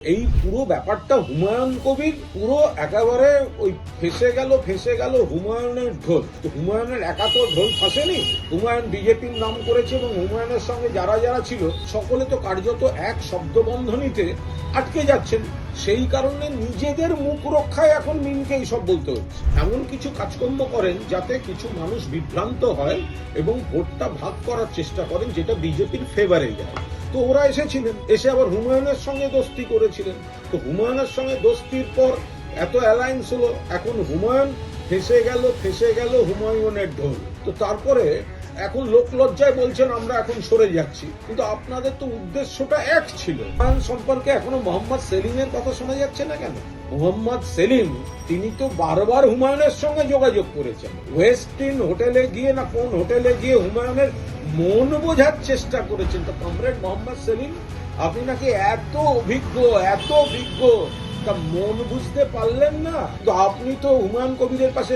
এই পুরো ব্যাপারটা হুমায়ুন কবির পুরো একেবারে ওই ফেসে গেল হুমায়ুনের ঢোল। তো হুমায়ুনের একা তো ঢোল ফাঁসেনি, হুমায়ুন বিজেপির নাম করেছে এবং হুমায়ুনের সঙ্গে যারা যারা ছিল সকলে তো কার্যত এক শব্দবন্ধনীতে আটকে যাচ্ছেন। সেই কারণে নিজেদের মুখ রক্ষায় এখন মিনকে এইসব বলতে হচ্ছে। এমন কিছু কাজকর্ম করেন যাতে কিছু মানুষ বিভ্রান্ত হয় এবং ভোটটা ভাগ করার চেষ্টা করেন, যেটা বিজেপির ফেভারে যায়। তো ওরা এসেছিলেন, এসে আবার হুমায়ুনের সঙ্গে দোস্তি করেছিলেন। তো হুমায়ুনের সঙ্গে দোস্তির পর এত অ্যালায়েন্স হলো, এখন হুমায়ুন ফেসে গেল হুমায়ুনের ঢোল। তো তারপরে এখন লোক লজ্জায় বলছেন আমরা এখন সরে যাচ্ছি, কিন্তু আপনাদের তো উদ্দেশ্যটা এক ছিল। হুমায়ুন সম্পর্কে এখনো মোহাম্মদ সেলিমের কথা শোনা যাচ্ছে না কেন? মোহাম্মদ সেলিম তিনি তো বারবার হুমায়ুনের সঙ্গে যোগাযোগ করেছেন। ওয়েস্টিন হোটেলে গিয়ে না কোন হোটেলে গিয়ে হুমায়ুনের মন বোঝার চেষ্টা করেছেন। তো কমরেড মোহাম্মদ সেলিম, আপনি নাকি এত অভিজ্ঞ তা মন বুঝতে পারলেন না? তো আপনি তো হুমায়ুন কবিরের পাশে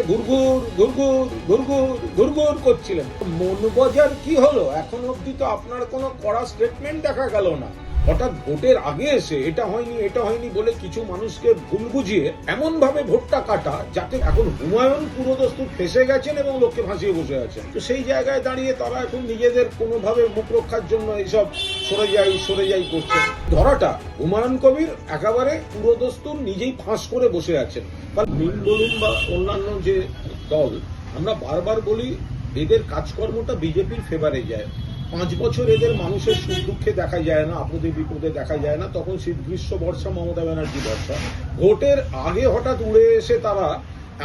ঘুরঘুর করছিলেন। মন বোঝার কি হলো? এখন অব্দি তো আপনার কোনো কড়া স্টেটমেন্ট দেখা গেল না। হঠাৎ ভোটের আগে এসে এটা হয়নি বলে কিছু মানুষকে ভুল বুঝিয়ে এমন ভাবে ভোটটা কাটা যাতে এখন হুমায়ুন পুরোদস্তুর ফেসে গেছেন এবং লোককে ফাঁসিয়ে বসে আছেন। তো সেই জায়গায় দাঁড়িয়ে তারা এখন নিজেদের কোনোভাবে মুখ রক্ষার জন্য এইসব সরে যাই করছেন। ধরাটা হুমায়ুন কবির একেবারে পুরোদস্তুর নিজেই ফাঁস করে বসে আছেন। মিন বলুন বা অন্যান্য যে দল, আমরা বারবার বলি এদের কাজকর্মটা বিজেপির ফেভারে যায়। 5 বছর এদের মানুষের সুখ দুঃখে দেখা যায় না, আপদে বিপদে দেখা যায় না। তখন শীত গ্রীষ্ম বর্ষা, মমতা ব্যানার্জি বর্ষা। ভোটের আগে হঠাৎ উড়ে এসে তারা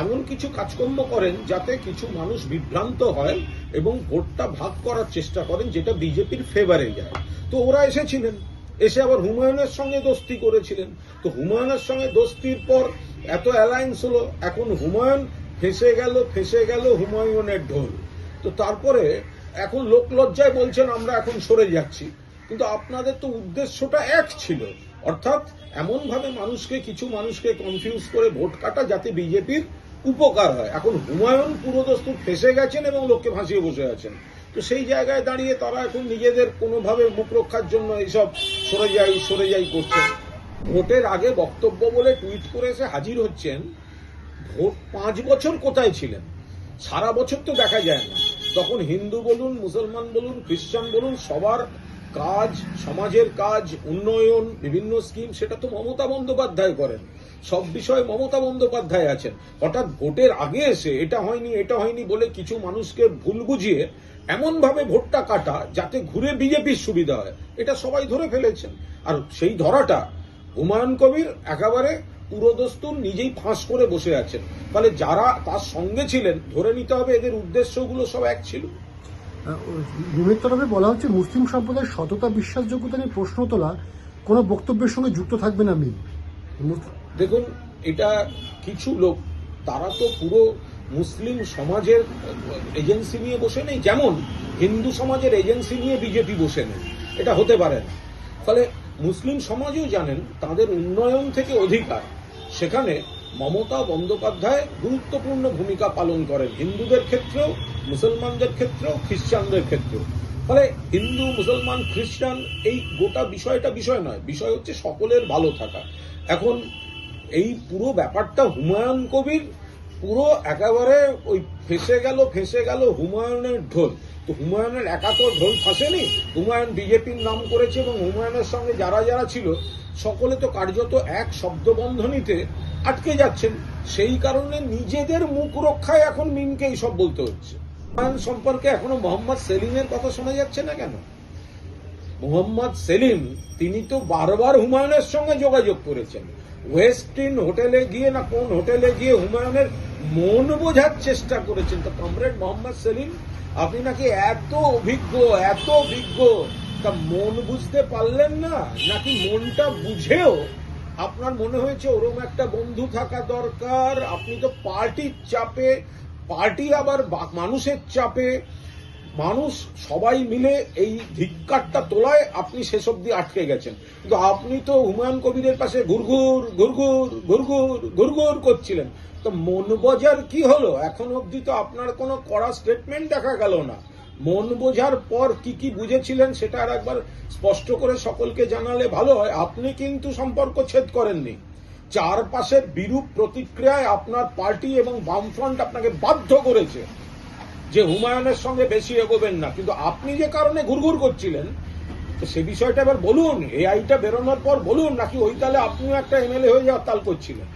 এমন কিছু কাজকর্ম করেন যাতে কিছু মানুষ বিভ্রান্ত হয় এবং ভোটটা ভাগ করার চেষ্টা করেন, যেটা বিজেপির ফেভারে যায়। তো ওরা এসেছিলেন, এসে আবার হুমায়ুনের সঙ্গে দোস্তি করেছিলেন। তো হুমায়ুনের সঙ্গে দোস্তির পর এত অ্যালায়েন্স হলো, এখন হুমায়ুন ফেসে গেল হুমায়ুনের ঢোল। তো তারপরে এখন লোক লজ্জায় বলছেন আমরা এখন সরে যাচ্ছি, কিন্তু আপনাদের তো উদ্দেশ্যটা এক ছিল, অর্থাৎ এমন ভাবে কিছু মানুষকে কনফিউজ করে ভোট কাটা যাতে বিজেপির উপকার হয়। এখন হুমায়ুন পুরোদস্তুর ফেসে গেছেন এবং লোককে ফাঁসিয়ে বসে আছেন। তো সেই জায়গায় দাঁড়িয়ে তারা এখন নিজেদের কোনোভাবে মুখ রক্ষার জন্য এইসব সরে যাই করছেন। ভোটের আগে বক্তব্য বলে টুইট করে এসে হাজির হচ্ছেন। ভোট 5 বছর কোথায় ছিলেন? সারা বছর তো দেখা যায় না। তখন হিন্দু বলুন, মুসলমান বলুন, খ্রিস্টান বলুন, সবার কাজ, সমাজের কাজ, উন্নয়ন, বিভিন্ন স্কিম, সেটা তো মমতা বন্দ্যোপাধ্যায় করেন। সব বিষয়ে মমতা বন্দ্যোপাধ্যায় আছেন। হঠাৎ ভোটের আগে এসে এটা হয়নি বলে কিছু মানুষকে ভুল বুঝিয়ে এমন ভাবে ভোটটা কাটা যাতে ঘুরে বিজেপির সুবিধা হয়, এটা সবাই ধরে ফেলেছেন। আর সেই ধরাটা হুমায়ুন কবির একেবারে পুরোদস্তুর নিজেই ফাঁস করে বসে আছেন। ফলে যারা তার সঙ্গে ছিলেন ধরে নিতে হবে এদের উদ্দেশ্যগুলো সব এক ছিল। বিমের তরফে বলা হচ্ছে মুসলিম সম্প্রদায়ের সততা বিশ্বাসযোগ্যতা নিয়ে প্রশ্ন তোলা কোনো বক্তব্যের সঙ্গে যুক্ত থাকবে না মিল। দেখুন, এটা কিছু লোক, তারা তো পুরো মুসলিম সমাজের এজেন্সি নিয়ে বসে নেই, যেমন হিন্দু সমাজের এজেন্সি নিয়ে বিজেপি বসে নেই, এটা হতে পারে না। ফলে মুসলিম সমাজও জানেন তাদের উন্নয়ন থেকে অধিকার, সেখানে মমতা বন্দ্যোপাধ্যায় গুরুত্বপূর্ণ ভূমিকা পালন করেন, হিন্দুদের ক্ষেত্রেও, মুসলমানদের ক্ষেত্রেও, খ্রিস্টানদের ক্ষেত্রেও। ফলে হিন্দু, মুসলমান, খ্রিস্টান এই গোটা বিষয় নয়, বিষয় হচ্ছে সকলের ভালো থাকা। এখন এই পুরো ব্যাপারটা হুমায়ুন কবির পুরো একেবারে ওই ফেসে গেল হুমায়ুনের ঢোল। তো হুমায়ুনের একা তো ঢোল ফাঁসেনি, হুমায়ুন বিজেপির নাম করেছে এবং হুমায়ুনের সঙ্গে যারা যারা ছিল সকলে তো কার্যত এক শব্দবন্ধনীতে আটকে যাচ্ছেন। সেই কারণে নিজেদের মুখ রক্ষায় এখন মিনকে এইসব বলতে হচ্ছে। হুমায়ুন সম্পর্কে এখনো মোহাম্মদ সেলিমের কথা শোনা যাচ্ছে না কেন? মোহাম্মদ সেলিম তিনি তো বারবার হুমায়ুনের সঙ্গে যোগাযোগ করেছেন। ওয়েস্টিন হোটেলে গিয়ে না কোন হোটেলে গিয়ে হুমায়ুনের মন বোঝার চেষ্টা করেছেন। তো কমরেড মোহাম্মদ সেলিম, আপনি নাকি এত অভিজ্ঞ তা মন বুঝতে পারলেন না, নাকি মনটা বুঝেও আপনার মনে হয়েছে ওরকম একটা বন্ধু থাকা দরকার? আপনি তো পার্টির চাপে, পার্টি আবার মানুষের চাপে, মানুষ সবাই মিলে এই ধিক্কারটা তোলায় আপনি শেষ অব্দি আটকে গেছেন। কিন্তু আপনি তো হুমায়ুন কবিরের পাশে ঘুরঘুর করছিলেন। তো মন বোঝার কি হলো? এখন অব্দি তো আপনার কোনো কড়া স্টেটমেন্ট দেখা গেল না। মন বোঝার পর কি কি বুঝেছিলেন সেটা আর একবার স্পষ্ট করে সকলকে জানালে ভালো হয়। আপনি কিন্তু সম্পর্ক ছেদ করেননি, চারপাশের বিরূপ প্রতিক্রিয়ায় আপনার পার্টি এবং বামফ্রন্ট আপনাকে বাধ্য করেছে যে হুমায়ুনের সঙ্গে বেশি এগোবেন না, কিন্তু আপনি যে কারণে ঘুরঘুর করছিলেন তো সে বিষয়টা এবার বলুন, এআইটা বেরোনোর পর বলুন, নাকি ওই তালে আপনিও একটা এমএলএ হয়ে যাওয়ার তাল করছিলেন।